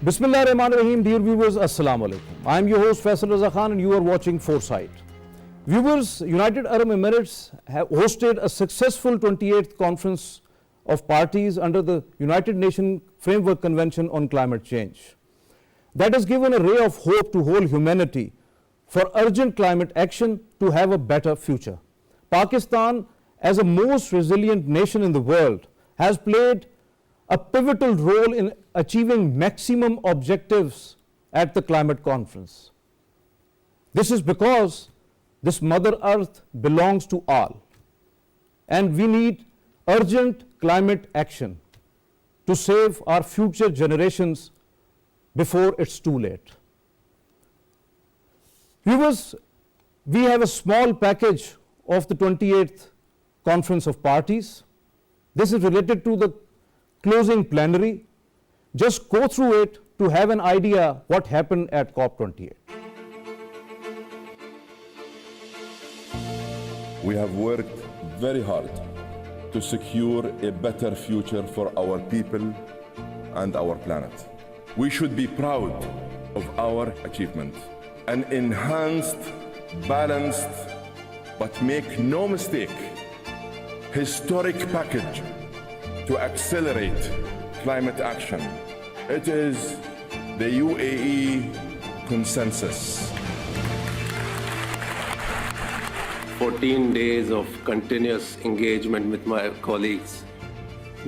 Bismillahirrahmanirrahim, dear viewers, Assalamu alaikum. I am your host Faisal Raza Khan and you are watching Foresight. Viewers, United Arab Emirates have hosted a successful 28th Conference of Parties under the United Nations Framework Convention on Climate Change. That has given a ray of hope to whole humanity for urgent climate action to have a better future. Pakistan, as a most resilient nation in the world, has played a pivotal role in achieving maximum objectives at the climate conference. This is because this Mother Earth belongs to all, and we need urgent climate action to save our future generations before it's too late. Viewers, we have a small package of the 28th Conference of Parties. This is related to the closing plenary. Just go through it to have an idea what happened at COP28. We have worked very hard to secure a better future for our people and our planet. We should be proud of our achievement. An enhanced, balanced, but make no mistake, historic package to accelerate climate action. It is the UAE consensus. 14 days of continuous engagement with my colleagues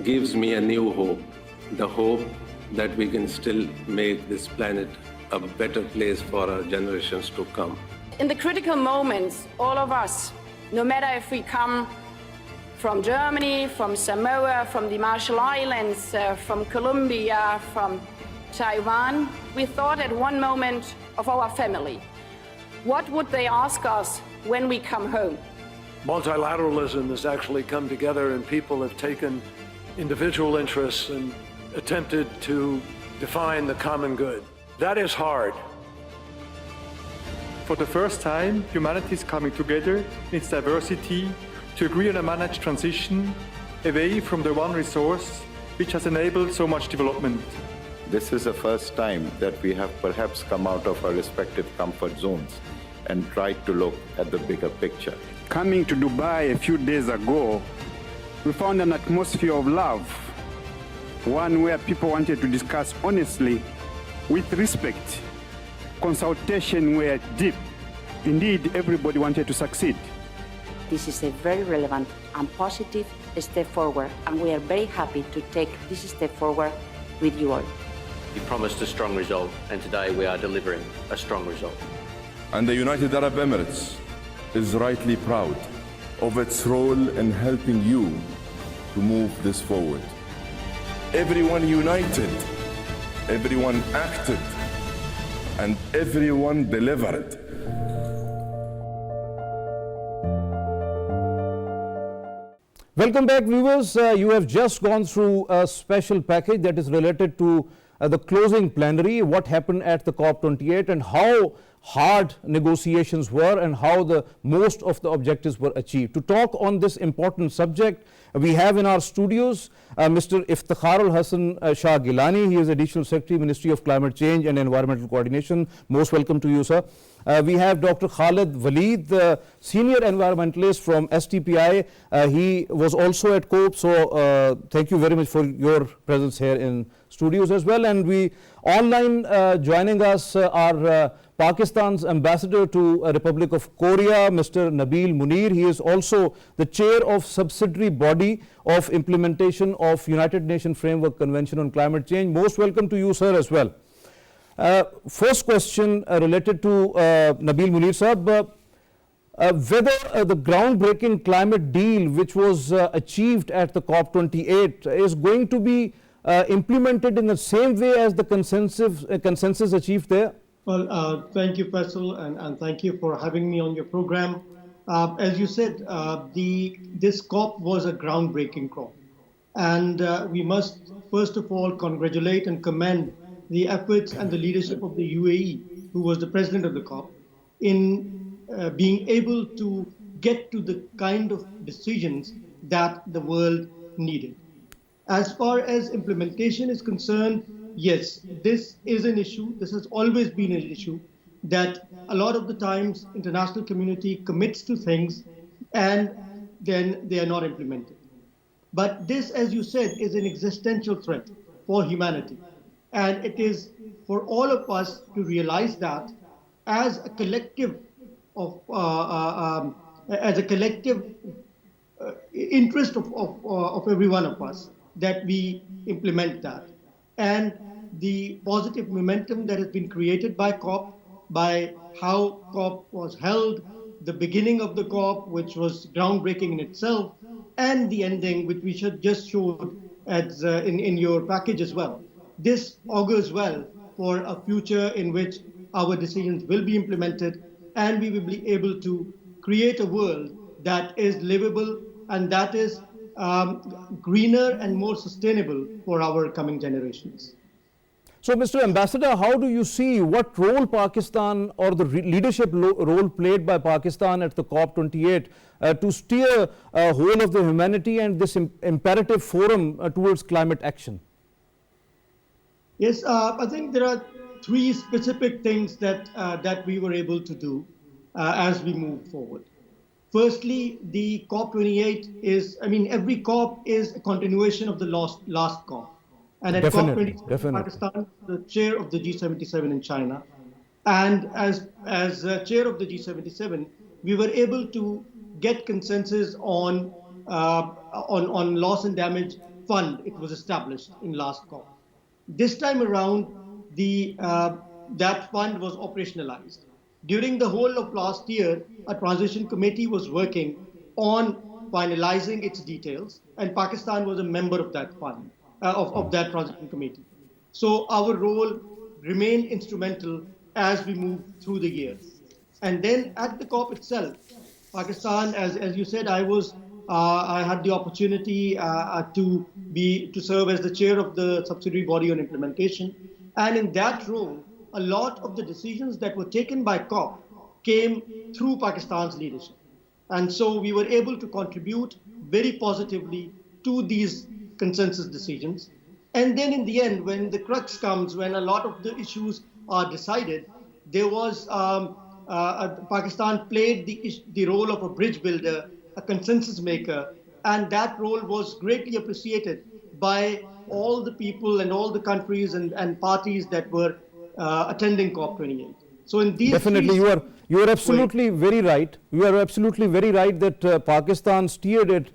gives me a new hope, the hope that we can still make this planet a better place for our generations to come. In the critical moments, all of us, no matter if we come from Germany, from Samoa, from the Marshall Islands, from Colombia, from Taiwan, we thought at one moment of our family. What would they ask us when we come home? Multilateralism has actually come together, and people have taken individual interests and attempted to define the common good. That is hard. For the first time, humanity is coming together in its diversity to agree on a managed transition away from the one resource which has enabled so much development. This is the first time that we have perhaps come out of our respective comfort zones and tried to look at the bigger picture. Coming to Dubai a few days ago, we found an atmosphere of love, one where people wanted to discuss honestly, with respect. Consultation were deep. Indeed, everybody wanted to succeed. This is a very relevant and positive step forward, and we are very happy to take this step forward with you all. You promised a strong result, and today we are delivering a strong result. And the United Arab Emirates is rightly proud of its role in helping you to move this forward. Everyone united, everyone acted, and everyone delivered. Welcome back, viewers. You have just gone through a special package that is related to the closing plenary, what happened at the COP28 and how hard negotiations were and how the most of the objectives were achieved. To talk on this important subject, we have in our studios Mr. Iftikharul Shah Gilani. He is Additional Secretary, Ministry of Climate Change and Environmental Coordination. Most welcome to you, sir. We have Dr. Khalid Waleed, the Senior Environmentalist from STPI. He was also at COP, so thank you very much for your presence here in studios as well. And we online joining us are Pakistan's ambassador to Republic of Korea, Mr. Nabil Munir. He is also the chair of subsidiary body of implementation of United Nations Framework Convention on Climate Change. Most welcome to you, sir, as well. First question related to Nabil Munir Sahab, whether the groundbreaking climate deal which was achieved at the COP28 is going to be implemented in the same way as the consensus achieved there? Well, thank you, Faisal, and thank you for having me on your program. As you said, this COP was a groundbreaking COP. And we must, first of all, congratulate and commend the efforts and the leadership of the UAE, who was the president of the COP, in being able to get to the kind of decisions that the world needed. As far as implementation is concerned, yes, this is an issue. This has always been an issue, that a lot of the times international community commits to things and then they are not implemented. But this, as you said, is an existential threat for humanity. And it is for all of us to realize that as a collective interest of every one of us, that we implement that. And the positive momentum that has been created by COP, by how COP was held, the beginning of the COP, which was groundbreaking in itself, and the ending, which we just showed as in your package as well. This augurs well for a future in which our decisions will be implemented and we will be able to create a world that is livable and that is greener and more sustainable for our coming generations. So, Mr. Ambassador, how do you see what role Pakistan or the leadership role played by Pakistan at the COP28 to steer whole of the humanity and this imperative forum towards climate action? Yes, I think there are three specific things that we were able to do as we move forward. Firstly, the COP28 is, every COP is a continuation of the last COP. And at COP27, Pakistan, the chair of the G77 in China, and as chair of the G77, we were able to get consensus on loss and damage fund. It was established in last COP. This time around, that fund was operationalized. During the whole of last year, a transition committee was working on finalizing its details, and Pakistan was a member of that fund. Of that transition committee. So our role remained instrumental as we move through the year. And then at the COP itself, Pakistan, as you said, I had the opportunity to serve as the chair of the subsidiary body on implementation. And in that role, a lot of the decisions that were taken by COP came through Pakistan's leadership. And so we were able to contribute very positively to these consensus decisions. And then in the end, when the crux comes, when a lot of the issues are decided, there was Pakistan played the role of a bridge builder, a consensus maker, and that role was greatly appreciated by all the people and all the countries and parties that were attending COP28. So in these definitely you are absolutely very right. You are absolutely very right that Pakistan steered it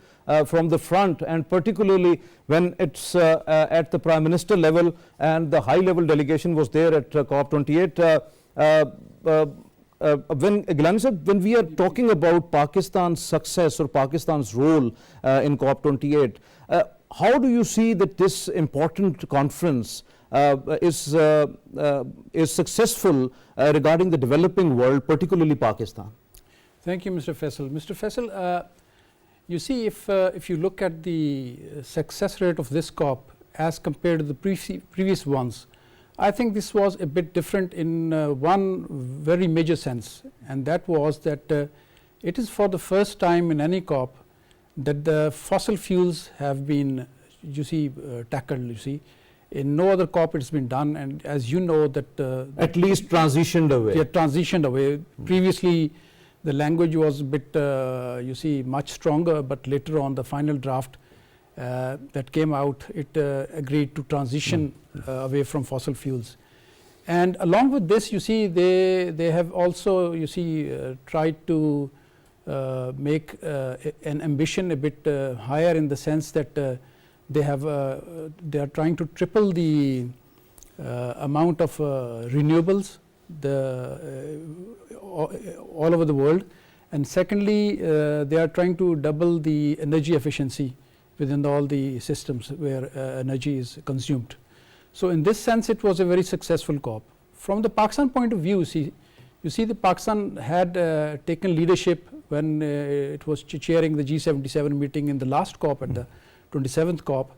from the front, and particularly when it's at the Prime Minister level and the high level delegation was there at COP28. When we are talking about Pakistan's success or Pakistan's role in COP28, how do you see that this important conference is successful regarding the developing world, particularly Pakistan? Thank you, Mr. Faisal. Mr. Faisal, you see, if you look at the success rate of this COP as compared to the previous ones, I think this was a bit different in one very major sense, and that was that it is for the first time in any COP that the fossil fuels have been, tackled, In no other COP it's been done, and as you know that at least transitioned away. Yeah, transitioned away. Previously, the language was a bit, much stronger, but later on the final draft that came out, it agreed to transition away from fossil fuels. And along with this, they have also, tried to make an ambition a bit higher in the sense that they are trying to triple the amount of renewables all over the world, and secondly they are trying to double the energy efficiency within all the systems where energy is consumed. So in this sense it was a very successful COP. From the Pakistan point of view, you see the Pakistan had taken leadership when it was chairing the G77 meeting in the last COP at the 27th COP.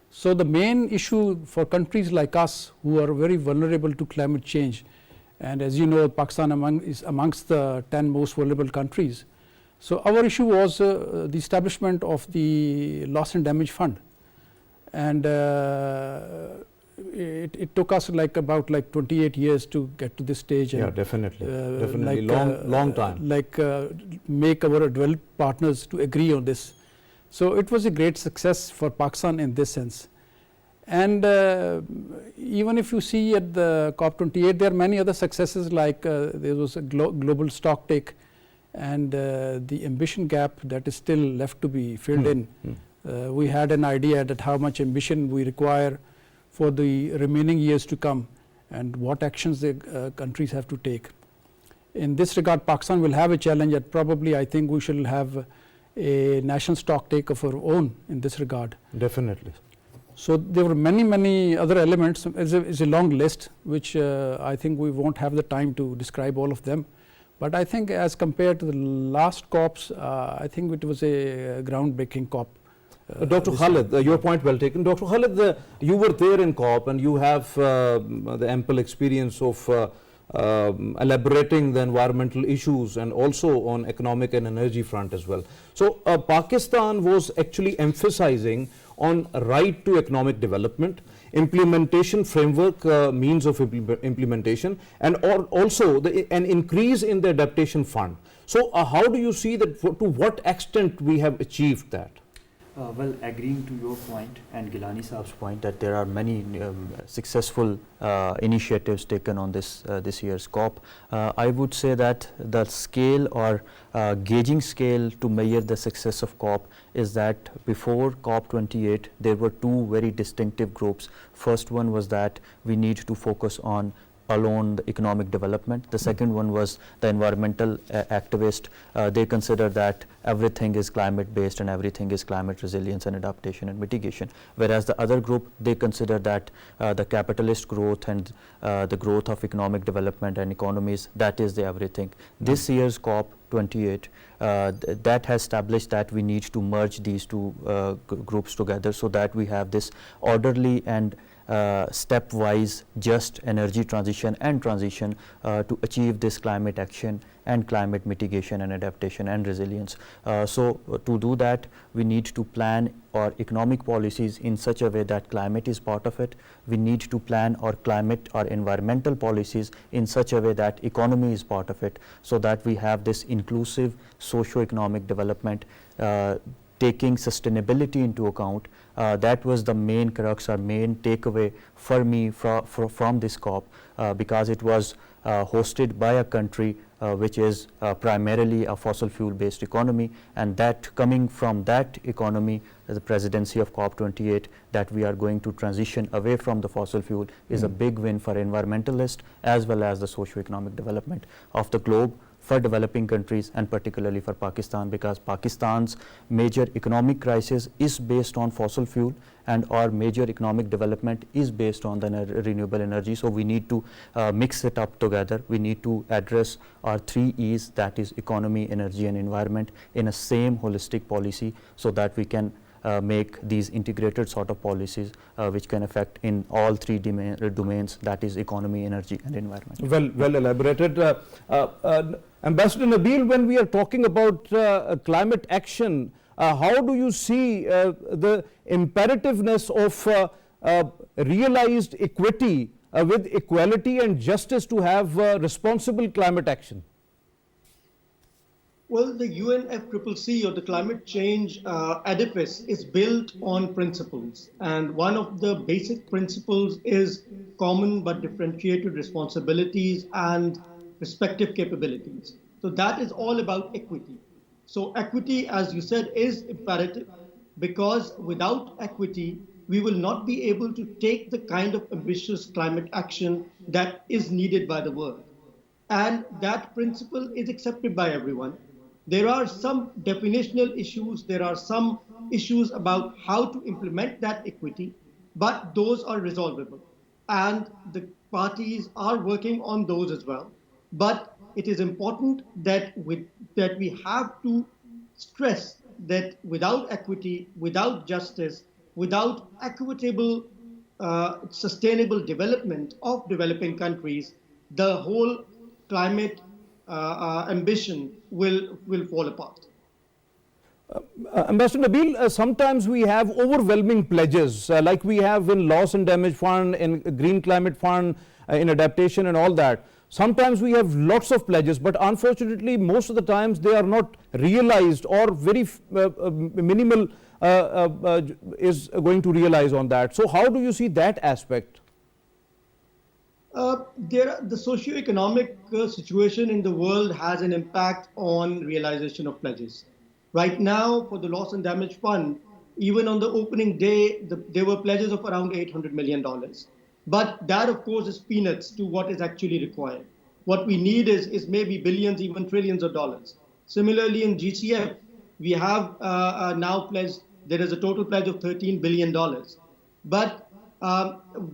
So the main issue for countries like us who are very vulnerable to climate change, and as you know, Pakistan is amongst the 10 most vulnerable countries. So our issue was the establishment of the loss and damage fund, and it took us about 28 years to get to this stage. Yeah, and, definitely. Long time. Make our developed partners to agree on this. So it was a great success for Pakistan in this sense. And even if you see at the COP28, there are many other successes, like there was a global stock take, and the ambition gap that is still left to be filled in. We had an idea that how much ambition we require for the remaining years to come and what actions the countries have to take. In this regard, Pakistan will have a challenge that probably I think we shall have a national stock take of our own in this regard. Definitely. So there were many other elements. It's a long list, which I think we won't have the time to describe all of them. But I think as compared to the last COPs, I think it was a groundbreaking COP. Dr. Khalid, your point well taken. Dr. Khalid, you were there in COP and you have the ample experience of elaborating the environmental issues and also on economic and energy front as well. So Pakistan was actually emphasizing on right to economic development, implementation framework, means of implementation, and also an increase in the adaptation fund. So how do you see that, to what extent we have achieved that? Well, agreeing to your point and Gilani Saab's point that there are many successful initiatives taken on this year's COP, I would say that the scale or gauging scale to measure the success of COP is that before COP28 there were two very distinctive groups. First one was that we need to focus on alone the economic development. The second one was the environmental activist. They consider that everything is climate based and everything is climate resilience and adaptation and mitigation. Whereas the other group, they consider that the capitalist growth and the growth of economic development and economies, that is the everything. This year's COP28 that has established that we need to merge these two groups together so that we have this orderly and stepwise just energy transition and transition to achieve this climate action and climate mitigation and adaptation and resilience. So to do that, we need to plan our economic policies in such a way that climate is part of it. We need to plan our climate or environmental policies in such a way that economy is part of it, so that we have this inclusive socio-economic development taking sustainability into account. That was the main crux or main takeaway for me from this COP, because it was hosted by a country which is primarily a fossil fuel based economy, and that coming from that economy, the presidency of COP28, that we are going to transition away from the fossil fuel is a big win for environmentalists as well as the socio-economic development of the globe, for developing countries and particularly for Pakistan, because Pakistan's major economic crisis is based on fossil fuel and our major economic development is based on the renewable energy. So we need to mix it up together. We need to address our 3 E's, that is economy, energy and environment, in a same holistic policy, so that we can make these integrated sort of policies which can affect in all 3 domains, that is economy, energy and environment. Well elaborated. Ambassador Nabil, when we are talking about climate action, how do you see the imperativeness of realized equity with equality and justice to have responsible climate action? Well, the UNFCCC, or the climate change edifice, is built on principles. And one of the basic principles is common but differentiated responsibilities and respective capabilities. So that is all about equity. So equity, as you said, is imperative, because without equity, we will not be able to take the kind of ambitious climate action that is needed by the world. And that principle is accepted by everyone. There are some definitional issues, there are some issues about how to implement that equity, but those are resolvable. And the parties are working on those as well. But it is important that we have to stress that without equity, without justice, without equitable, sustainable development of developing countries, the whole climate ambition will fall apart. Ambassador Nabil, sometimes we have overwhelming pledges like we have in Loss and Damage Fund, in Green Climate Fund, in adaptation and all that. Sometimes we have lots of pledges, but unfortunately most of the times they are not realized, or very minimal is going to realize on that. So how do you see that aspect? The socio-economic situation in the world has an impact on realization of pledges. Right now, for the Loss and Damage Fund, even on the opening day, there were pledges of around $800 million. But that, of course, is peanuts to what is actually required. What we need is maybe billions, even trillions of dollars. Similarly, in GCF, we have now pledged, there is a total pledge of $13 billion. But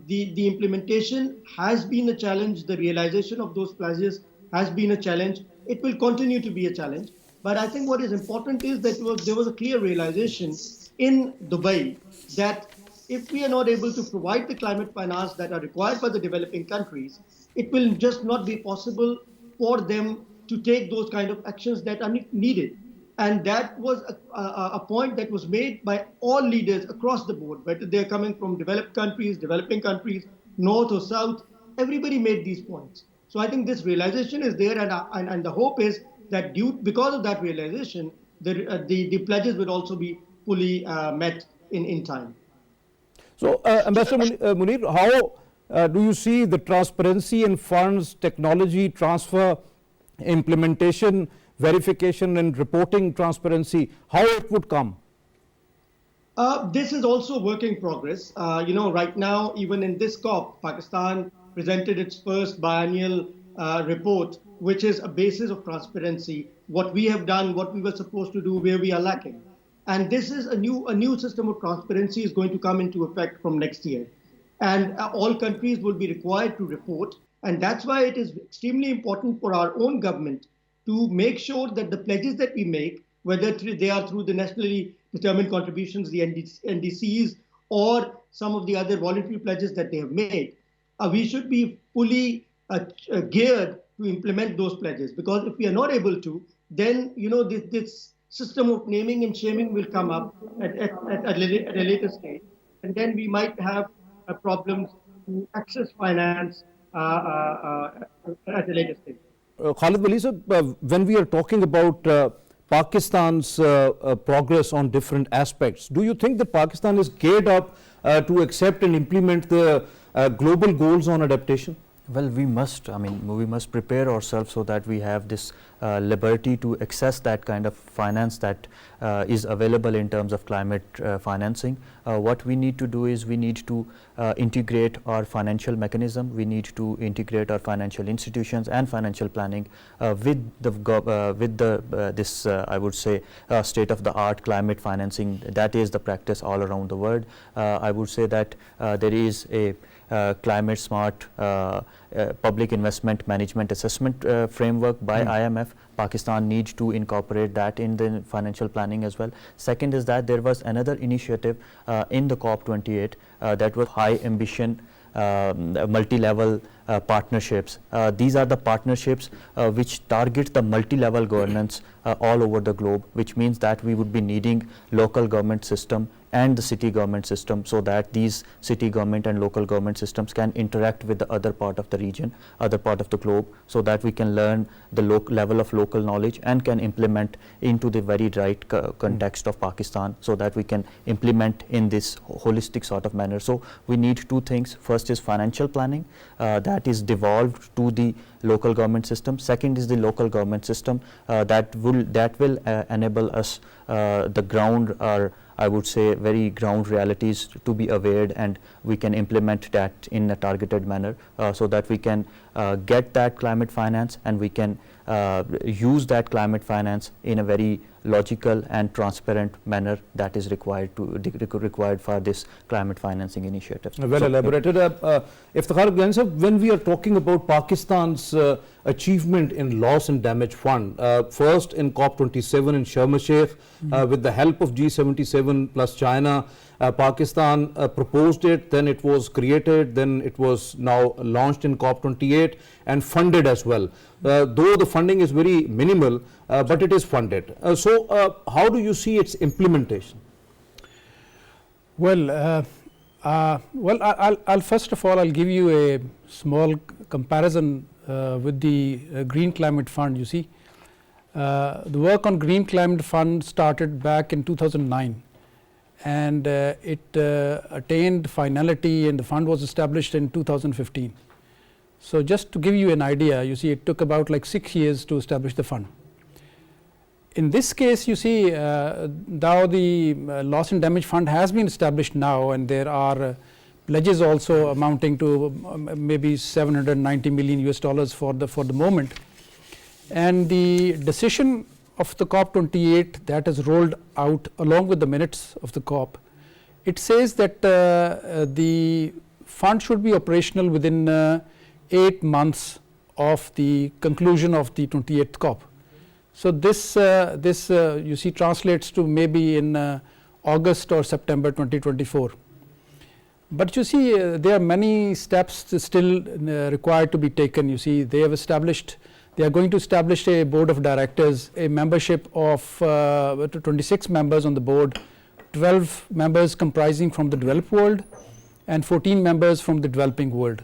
the implementation has been a challenge. The realization of those pledges has been a challenge. It will continue to be a challenge. But I think what is important is that there was a clear realization in Dubai that if we are not able to provide the climate finance that are required by the developing countries, it will just not be possible for them to take those kind of actions that are needed. And that was a point that was made by all leaders across the board, whether they're coming from developed countries, developing countries, north or south, everybody made these points. So I think this realization is there, and the hope is that because of that realization, the pledges will also be fully met in time. So, Ambassador Munir, how do you see the transparency in funds, technology transfer, implementation, verification and reporting transparency, how it would come? This is also work in progress. Right now, even in this COP, Pakistan presented its first biennial report, which is a basis of transparency, what we have done, what we were supposed to do, where we are lacking. And this is a new system of transparency is going to come into effect from next year. And all countries will be required to report. And that's why it is extremely important for our own government to make sure that the pledges that we make, whether they are through the nationally determined contributions, the NDCs, or some of the other voluntary pledges that they have made, we should be fully geared to implement those pledges. Because if we are not able to, then this system of naming and shaming will come up at a later stage, and then we might have problems to access finance at a later stage. Khalid Wali sir, when we are talking about Pakistan's progress on different aspects, do you think that Pakistan is geared up to accept and implement the global goals on adaptation? Well, we must prepare ourselves so that we have this liberty to access that kind of finance that is available in terms of climate financing. What we need to do is we need to integrate our financial mechanism, we need to integrate our financial institutions and financial planning with this I would say state-of-the-art climate financing that is the practice all around the world. I would say that there is a climate smart public investment management assessment framework by IMF. Pakistan needs to incorporate that in the financial planning as well. Second is that there was another initiative in the COP28 that was high ambition multi-level partnerships. These are the partnerships which target the multi-level governance all over the globe, which means that we would be needing local government system and the city government system, so that these city government and local government systems can interact with the other part of the region, other part of the globe, so that we can learn the level of local knowledge and can implement into the very right context of Pakistan, so that we can implement in this holistic sort of manner. So we need two things. First is financial planning that is devolved to the local government system. Second is the local government system that will enable us the ground, or I would say very ground realities to be aware, and we can implement that in a targeted manner so that we can get that climate finance, and we can use that climate finance in a very logical and transparent manner that is required for this climate financing initiative. Well elaborated. Iftikhar Ghain sir, when we are talking about Pakistan's achievement in loss and damage fund, first in COP27 in Sharm el Sheikh with the help of G77 plus China, Pakistan proposed it, then it was created, then it was now launched in COP28 and funded as well. Though the funding is very minimal, but it is funded. So how do you see its implementation? Well, I'll first of all, I'll give you a small comparison with the Green Climate Fund. You see, the work on Green Climate Fund started back in 2009, and it attained finality, and the fund was established in 2015. So just to give you an idea, you see, it took about like 6 years to establish the fund. In this case, you see, now the loss and damage fund has been established now, and there are pledges also amounting to maybe $790 million US for the moment. And the decision of the COP28 that is rolled out along with the minutes of the COP, it says that the fund should be operational within 8 months of the conclusion of the 28th COP. So this you see translates to maybe in August or September 2024. But you see, there are many steps still required to be taken. You see, they are going to establish a board of directors, a membership of 26 members on the board, 12 members comprising from the developed world and 14 members from the developing world.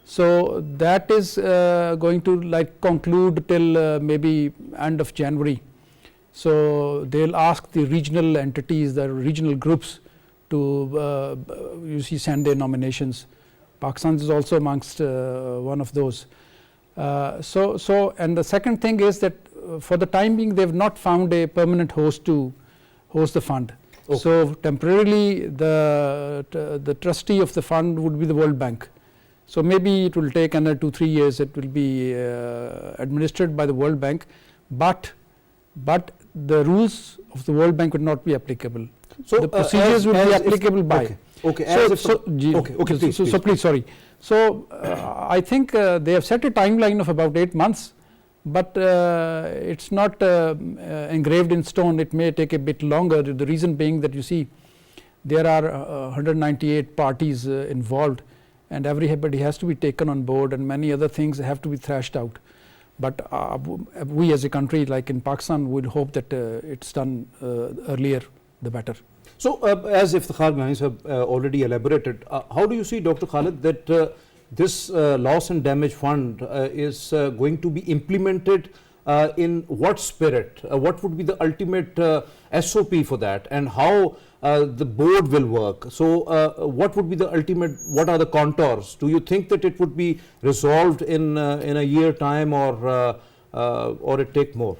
So that is going to like conclude till maybe end of January. So they'll ask the regional entities, the regional groups to you see send their nominations. Pakistan is also amongst one of those. So and the second thing is that for the time being they have not found a permanent host to host the fund. Okay. So temporarily the trustee of the fund would be the World Bank. So maybe it will take another 2-3 years. It will be administered by the World Bank, but the rules of the World Bank would not be applicable. So the procedures will be applicable by. Okay. So please, sorry. So I think they have set a timeline of about 8 months, but it's not engraved in stone. It may take a bit longer. The reason being that you see there are 198 parties involved, and everybody has to be taken on board, and many other things have to be thrashed out. But we as a country, like in Pakistan, would hope that it's done earlier the better. So as Iftikhar Gilani have already elaborated, how do you see, Dr. Khalid, that this loss and damage fund is going to be implemented in what spirit? What would be the ultimate SOP for that, and how the board will work? So what would be the ultimate, what are the contours? Do you think that it would be resolved in a year time, or it take more?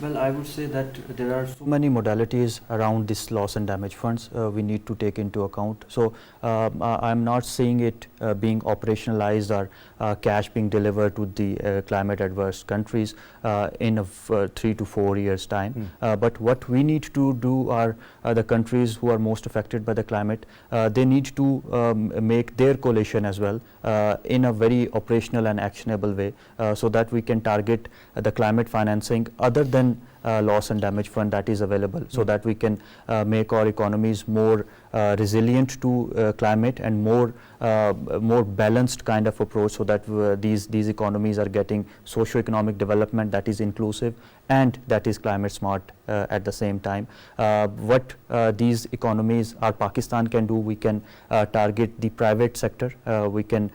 Well, I would say that there are so many modalities around this loss and damage funds we need to take into account. So I'm not seeing it being operationalized or cash being delivered to the climate adverse countries in 3 to 4 years time. But what we need to do are the countries who are most affected by the climate, they need to make their coalition as well in a very operational and actionable way, so that we can target the climate financing other than loss and damage fund that is available, so that we can make our economies more resilient to climate and more balanced kind of approach, so that these economies are getting socio-economic development that is inclusive and that is climate smart at the same time. What these economies or Pakistan can do, we can target the private sector, we can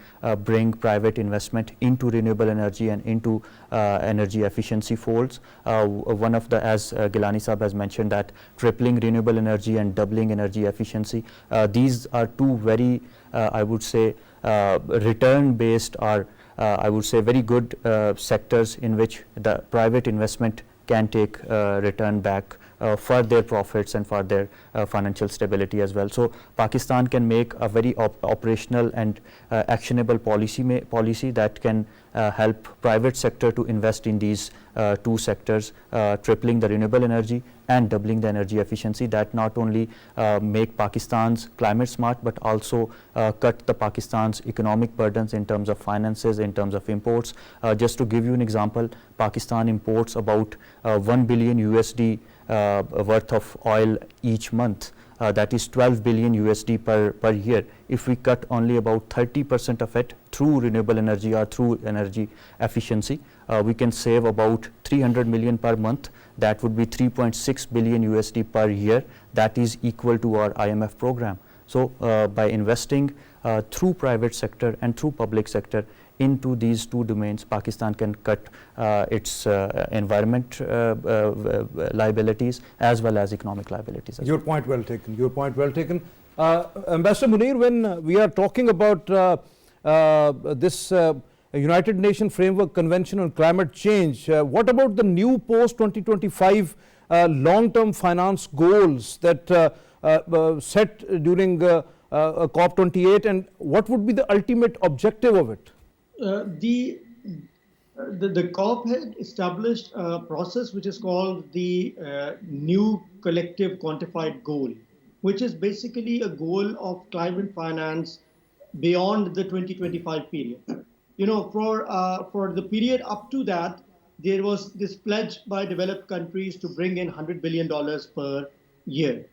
bring private investment into renewable energy and into energy efficiency folds. One of the, as Gilani Sahab has mentioned, that tripling renewable energy and doubling energy efficiency, these are two very I would say return based, or I would say very good sectors in which the private investment can take return back for their profits and for their financial stability as well. So Pakistan can make a very operational and actionable policy that can help private sector to invest in these two sectors, tripling the renewable energy and doubling the energy efficiency, that not only make Pakistan's climate smart, but also cut the Pakistan's economic burdens in terms of finances, in terms of imports. Just to give you an example, Pakistan imports about $1 billion USD worth of oil each month. that is 12 billion USD per year. If we cut only about 30% of it through renewable energy or through energy efficiency, we can save about 300 million per month. That would be 3.6 billion USD per year. That is equal to our IMF program. So by investing through private sector and through public sector into these two domains, Pakistan can cut its environment liabilities as well as economic liabilities. Your point well taken. Your point well taken. Ambassador Munir, when we are talking about this United Nations Framework Convention on Climate Change, what about the new post-2025 long-term finance goals that set during COP28, and what would be the ultimate objective of it? The COP had established a process which is called the new collective quantified goal, which is basically a goal of climate finance beyond the 2025 period. You know, for the period up to that, there was this pledge by developed countries to bring in $100 billion per year.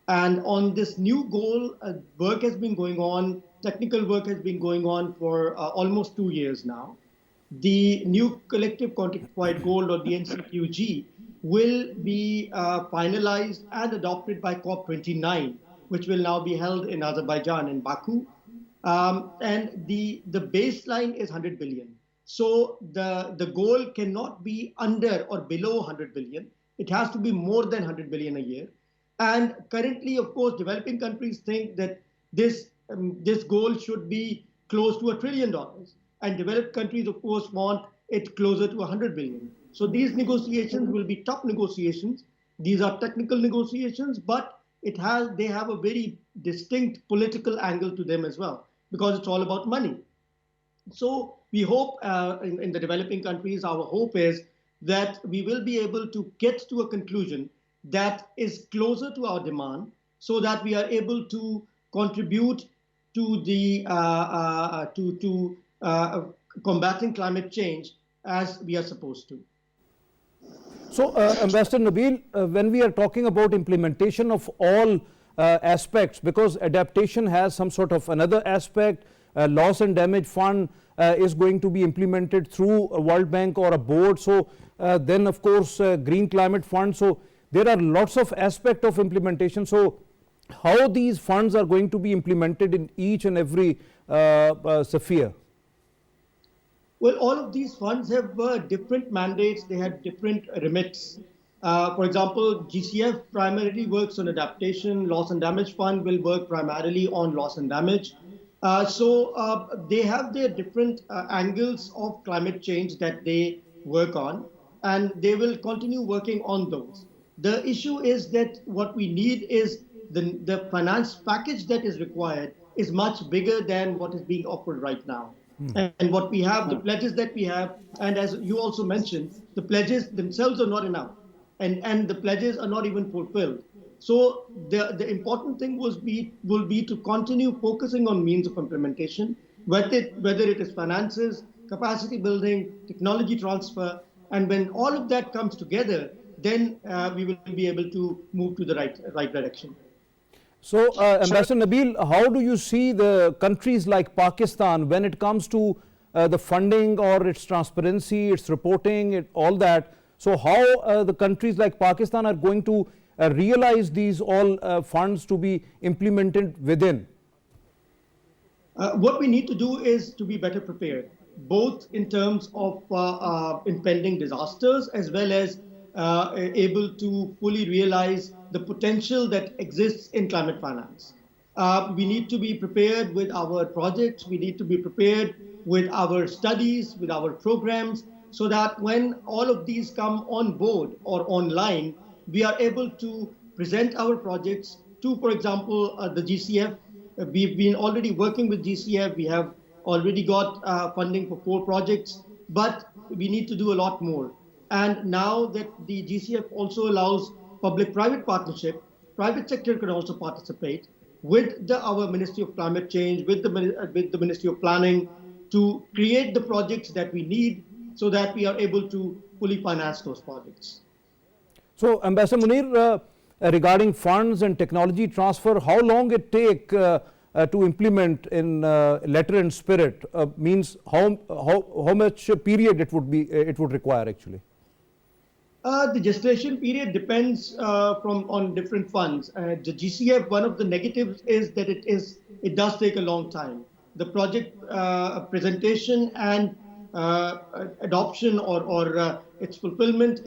And on this new goal, work has been going on, technical work has been going on for almost 2 years now. The new collective quantified goal, or the NCQG, will be finalized and adopted by COP29, which will now be held in Azerbaijan, in Baku. And the baseline is 100 billion. So the goal cannot be under or below 100 billion. It has to be more than 100 billion a year. And currently, of course, developing countries think that this goal should be close to $1 trillion. And developed countries, of course, want it closer to 100 billion. So these negotiations will be tough negotiations. These are technical negotiations, but they have a very distinct political angle to them as well, because it's all about money. So we hope in the developing countries, our hope is that we will be able to get to a conclusion that is closer to our demand, so that we are able to contribute to the combating climate change as we are supposed to. So, Ambassador Nabil, when we are talking about implementation of all aspects, because adaptation has some sort of another aspect, loss and damage fund is going to be implemented through a World Bank or a board. So then, of course, Green Climate Fund. So there are lots of aspects of implementation. So how these funds are going to be implemented in each and every sphere? Well, all of these funds have different mandates. They have different remits. For example, GCF primarily works on adaptation. Loss and Damage Fund will work primarily on loss and damage. So they have their different angles of climate change that they work on, and they will continue working on those. The issue is that what we need is the finance package that is required is much bigger than what is being offered right now. And what we have, the pledges that we have, and as you also mentioned, the pledges themselves are not enough, and the pledges are not even fulfilled. So the important thing will be to continue focusing on means of implementation, whether it is finances, capacity building, technology transfer, and when all of that comes together, then we will be able to move to the right direction. So, Ambassador Nabil, how do you see the countries like Pakistan when it comes to the funding or its transparency, its reporting, all that? So, how the countries like Pakistan are going to realize these all funds to be implemented within? What we need to do is to be better prepared, both in terms of impending disasters as well as able to fully realize the potential that exists in climate finance. We need to be prepared with our projects. We need to be prepared with our studies, with our programs, so that when all of these come on board or online, we are able to present our projects to, for example, the GCF. We've been already working with GCF. We have already got funding for 4 projects, but we need to do a lot more. And now that the GCF also allows public-private partnership, private sector can also participate with our Ministry of Climate Change, with the Ministry of Planning, to create the projects that we need so that we are able to fully finance those projects. So, Ambassador Munir, regarding funds and technology transfer, how long it take to implement in letter and spirit, means how much period it would require actually? The gestation period depends on different funds. The GCF, one of the negatives is that it does take a long time. The project presentation and adoption or its fulfillment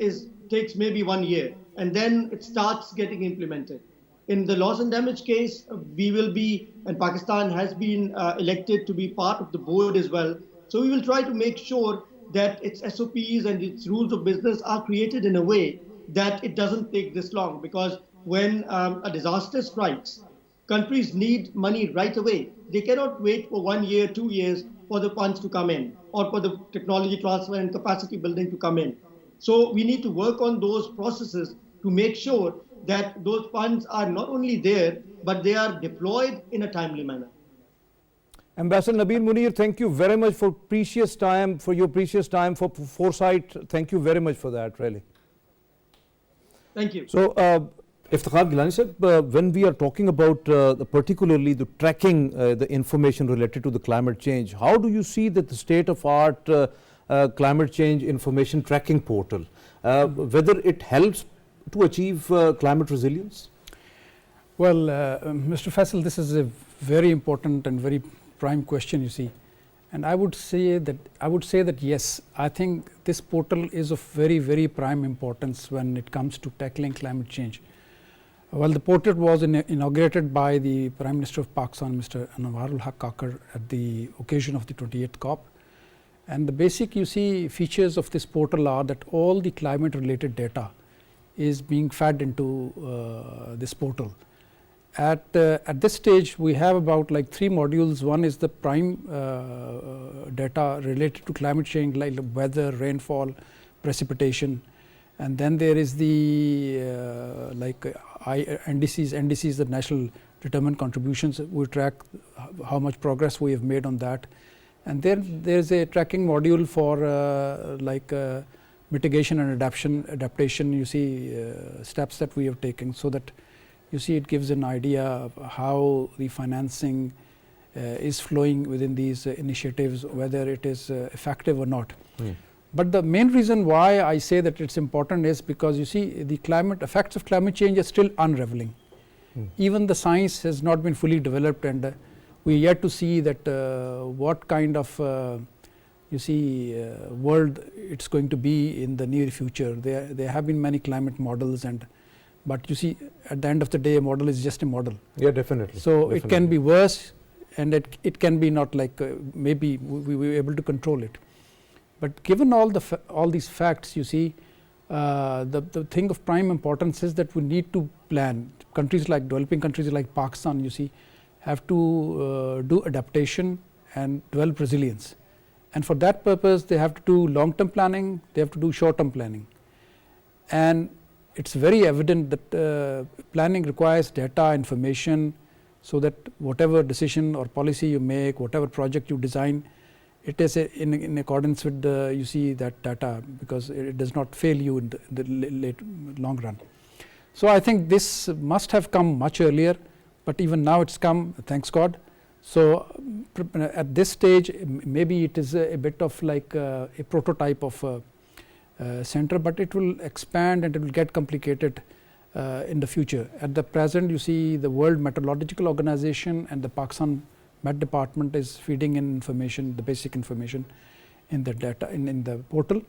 takes maybe 1 year, and then it starts getting implemented. In the loss and damage case, we will be, and Pakistan has been elected to be part of the board as well. So we will try to make sure that its SOPs and its rules of business are created in a way that it doesn't take this long. Because when a disaster strikes, countries need money right away. They cannot wait for 1 year, 2 years for the funds to come in or for the technology transfer and capacity building to come in. So we need to work on those processes to make sure that those funds are not only there, but they are deployed in a timely manner. Ambassador Nabil Munir, thank you very much for your precious time for Foresight. Thank you very much for that, really. Thank you. So, Iftikhar Gilani sahab, when we are talking about particularly the tracking the information related to the climate change, how do you see that the state-of-art climate change information tracking portal, whether it helps to achieve climate resilience? Well, Mr. Faisal, this is a very important and very prime question, you see, and I would say that yes, I think this portal is of very, very prime importance when it comes to tackling climate change. Well, the portal was inaugurated by the Prime Minister of Pakistan, Minister Anwar-ul-Haq Kakar, at the occasion of the 28th COP. And the basic, you see, features of this portal are that all the climate related data is being fed into this portal. At this stage, we have about like 3 modules. One is the prime data related to climate change, like weather, rainfall, precipitation, and then there is the NDCs, the national determined contributions. We track how much progress we have made on that, and then there is a tracking module for mitigation and adaptation. You see steps that we have taken, so that you see it gives an idea of how the financing is flowing within these initiatives, whether it is effective or not. But the main reason why I say that it's important is because you see the effects of climate change are still unraveling. Even the science has not been fully developed, and we yet to see that what kind of world it's going to be in the near future. There have been many climate models, but you see, at the end of the day, a model is just a model. Yeah, definitely. So definitely. It can be worse, and it can be not like maybe we were able to control it. But given all these facts, you see, the thing of prime importance is that we need to plan. Developing countries like Pakistan, you see, have to do adaptation and develop resilience. And for that purpose, they have to do long-term planning, they have to do short-term planning. And it's very evident that planning requires data, information, so that whatever decision or policy you make, whatever project you design, it is in accordance with that data, because it does not fail you in the long run. So I think this must have come much earlier, but even now it's come, thanks God. So at this stage, maybe it is a bit of like a prototype of center, but it will expand and it will get complicated in the future. At the present, you see the World Meteorological Organization and the Pakistan Met Department is feeding in information, the basic information in the data in the portal.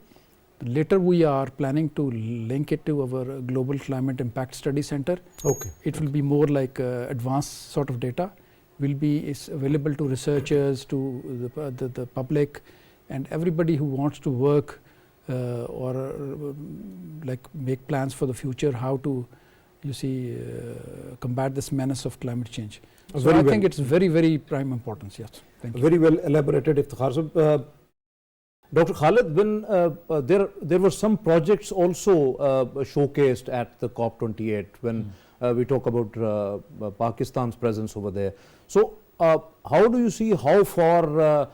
Later we are planning to link it to our Global Climate Impact Study Center. Okay. It will be more like advanced sort of data. Is available to researchers, to the public, and everybody who wants to work or make plans for the future, how to combat this menace of climate change. So I think it's very, very prime importance. Yes, thank you. Very well elaborated, Iftikhar. So, Dr. Khalid, when there were some projects also showcased at the COP28 when we talk about Pakistan's presence over there. So, how do you see how far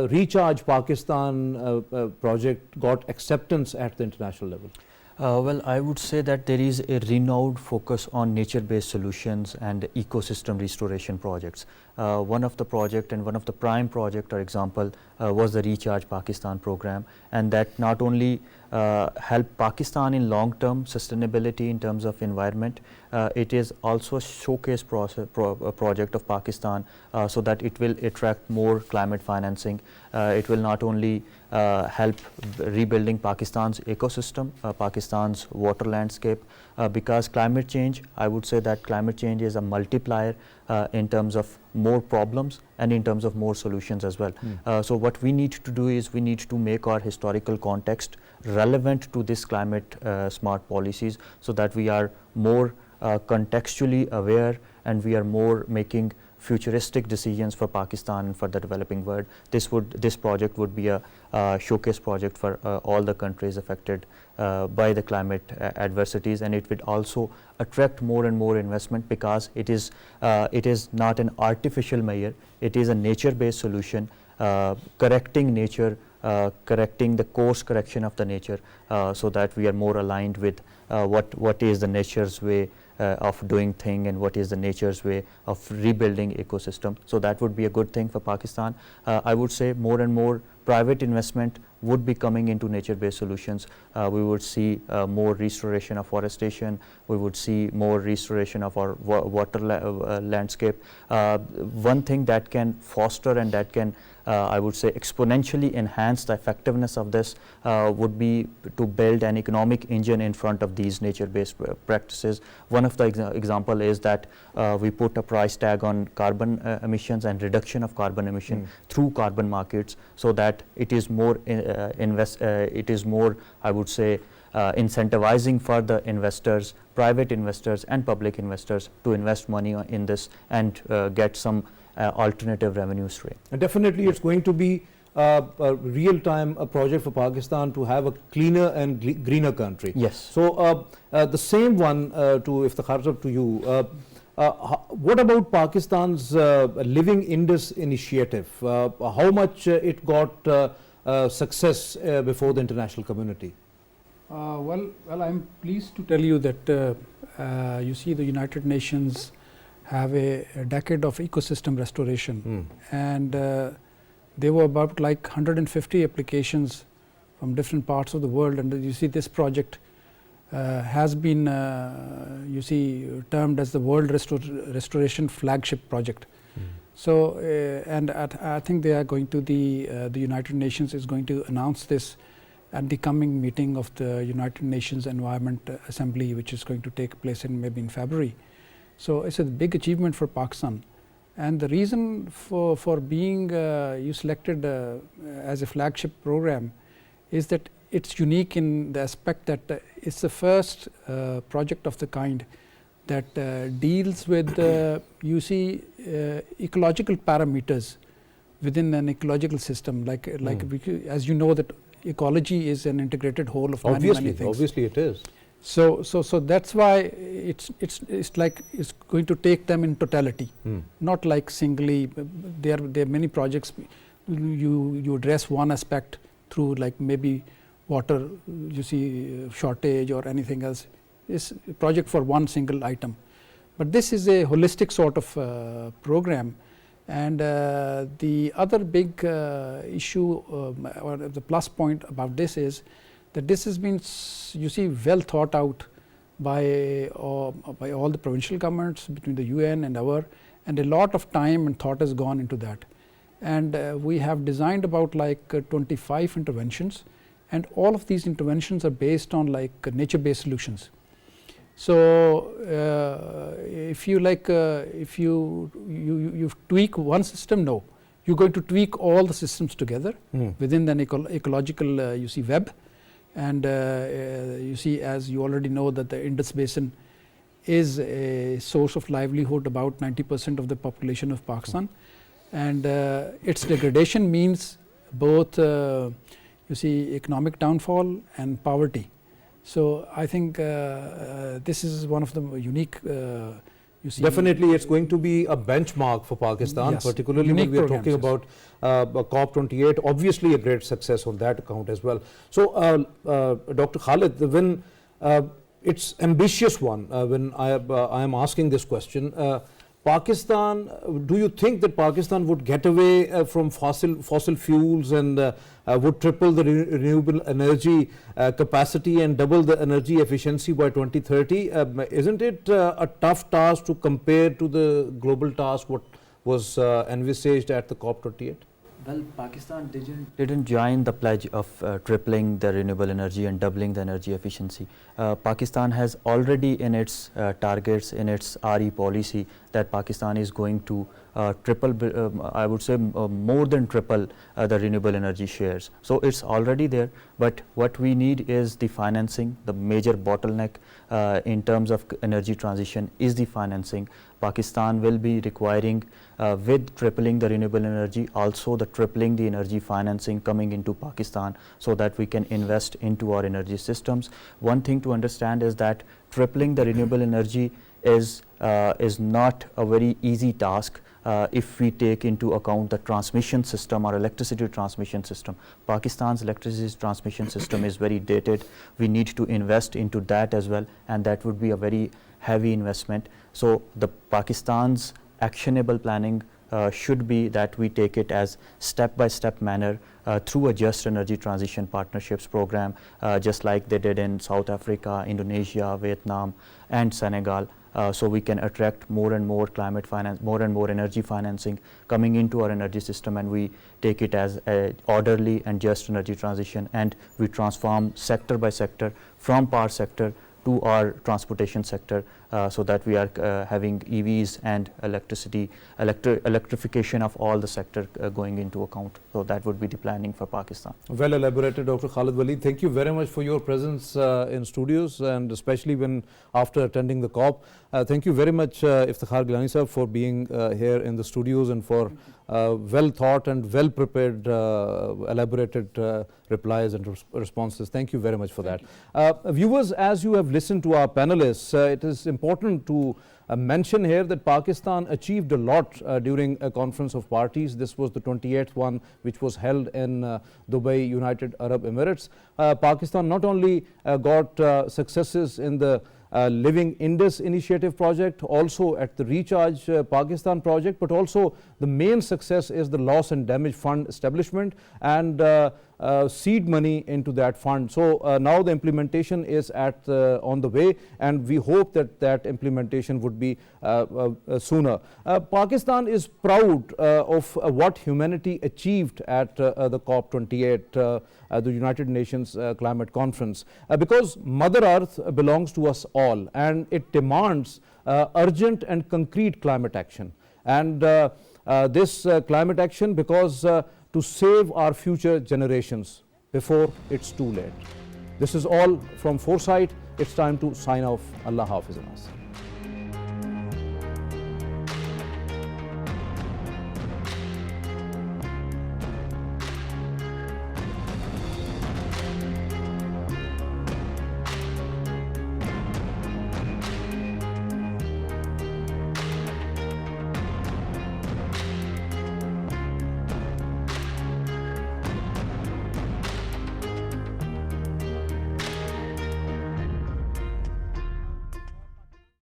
Recharge Pakistan project got acceptance at the international level? Well, I would say that there is a renewed focus on nature-based solutions and ecosystem restoration projects. One of the project and one of the prime project or example was the Recharge Pakistan program, and that not only helped Pakistan in long-term sustainability in terms of environment, it is also a showcase project of Pakistan so that it will attract more climate financing. It will not only help rebuilding Pakistan's ecosystem, Pakistan's water landscape, because climate change, I would say that climate change is a multiplier in terms of more problems and in terms of more solutions as well. So what we need to do is we need to make our historical context relevant to this climate smart policies, so that we are more contextually aware and we are more making futuristic decisions for Pakistan and for the developing world. This project would be a showcase project for all the countries affected by the climate adversities, and it would also attract more and more investment, because it is not an artificial measure, it is a nature-based solution, correcting nature, correcting the course correction of the nature, so that we are more aligned with what is the nature's way of doing thing and what is the nature's way of rebuilding ecosystem. So that would be a good thing for Pakistan. I would say more and more private investment would be coming into nature-based solutions. We would see more restoration of forestation, we would see more restoration of our water landscape. One thing that can foster and that can I would say exponentially enhance the effectiveness of this would be to build an economic engine in front of these nature-based practices. One of the example is that we put a price tag on carbon emissions and reduction of carbon emission through carbon markets, so that it is more I would say incentivizing for the investors, private investors and public investors to invest money in this and get some alternative revenue stream. And definitely it's going to be a real-time project for Pakistan to have a cleaner and greener country. Yes. So the same one to Iftikhar sir, to you. What about Pakistan's Living Indus Initiative? How much it got success before the international community? Well, I'm pleased to tell you that you see the United Nations have a decade of ecosystem restoration, and there were about like 150 applications from different parts of the world, and you see this project has been you see termed as the World Restoration Flagship project. So and I think they are going to the United Nations is going to announce this at the coming meeting of the United Nations Environment Assembly, which is going to take place in maybe in February. So it's a big achievement for Pakistan, and the reason for being you selected as a flagship program is that it's unique in the aspect that it's the first project of the kind that deals with you see ecological parameters within an ecological system, like as you know that ecology is an integrated whole of many things. Obviously it is. So that's why it's like it's going to take them in totality, not like singly. There are many projects you address one aspect through, like maybe water, you see shortage or anything else. It's a project for one single item, but this is a holistic sort of program. And the other big issue or the plus point about this is that this has been, you see, well thought out by all the provincial governments between the UN and and a lot of time and thought has gone into that. And we have designed about like 25 interventions, and all of these interventions are based on like nature-based solutions. So if you like, if you tweak one system, no, you're going to tweak all the systems together within an ecological you see web. And you see, as you already know, that the Indus Basin is a source of livelihood about 90% of the population of Pakistan, and its degradation means both you see economic downfall and poverty. So I think this is one of the unique you see. Definitely it's going to be a benchmark for Pakistan, yes, particularly when we are talking about COP28, obviously a great success on that account as well. So Dr. Khalid, when It's ambitious one when I am asking this question. Pakistan, do you think that Pakistan would get away from fossil fuels and would triple the renewable energy capacity and double the energy efficiency by 2030? Isn't it a tough task to compare to the global task what was envisaged at the COP28? Well, Pakistan didn't join the pledge of tripling the renewable energy and doubling the energy efficiency. Pakistan has already in its targets, in its RE policy, that Pakistan is going to triple, I would say more than triple the renewable energy shares. So it's already there, but what we need is the financing. The major bottleneck in terms of energy transition is the financing. Pakistan will be requiring, with tripling the renewable energy, also the tripling the energy financing coming into Pakistan, so that we can invest into our energy systems. One thing to understand is that tripling the renewable energy is not a very easy task if we take into account the transmission system or electricity transmission system. Pakistan's electricity transmission system is very dated. We need to invest into that as well, and that would be a very heavy investment. So the Pakistan's actionable planning should be that we take it as step-by-step manner through a just energy transition partnerships program, just like they did in South Africa, Indonesia, Vietnam and Senegal. So we can attract more and more climate finance, more and more energy financing coming into our energy system, and we take it as a orderly and just energy transition, and we transform sector by sector from power sector to our transportation sector, so that we are having EVs and electrification of all the sector going into account. So that would be the planning for Pakistan. Well elaborated, Dr. Khalid Waleed. Thank you very much for your presence in studios, and especially when after attending the COP. Thank you very much, Iftikhar Gilani sir, for being here in the studios and for well thought and well prepared, elaborated replies and responses. Thank you very much for that. Viewers, as you have listened to our panelists, it is important to mention here that Pakistan achieved a lot during a conference of parties. This was the 28th one, which was held in Dubai, United Arab Emirates. Pakistan not only got successes in the Living Indus Initiative project, also at the Recharge Pakistan project, but also the main success is the Loss and Damage Fund establishment and seed money into that fund. So now the implementation is on the way, and we hope that that implementation would be sooner. Pakistan is proud of what humanity achieved at the COP28, the United Nations Climate Conference, because Mother Earth belongs to us all, and it demands urgent and concrete climate action. And this climate action, because to save our future generations before it's too late. This is all from Foresight. It's time to sign off. Allah Hafiz.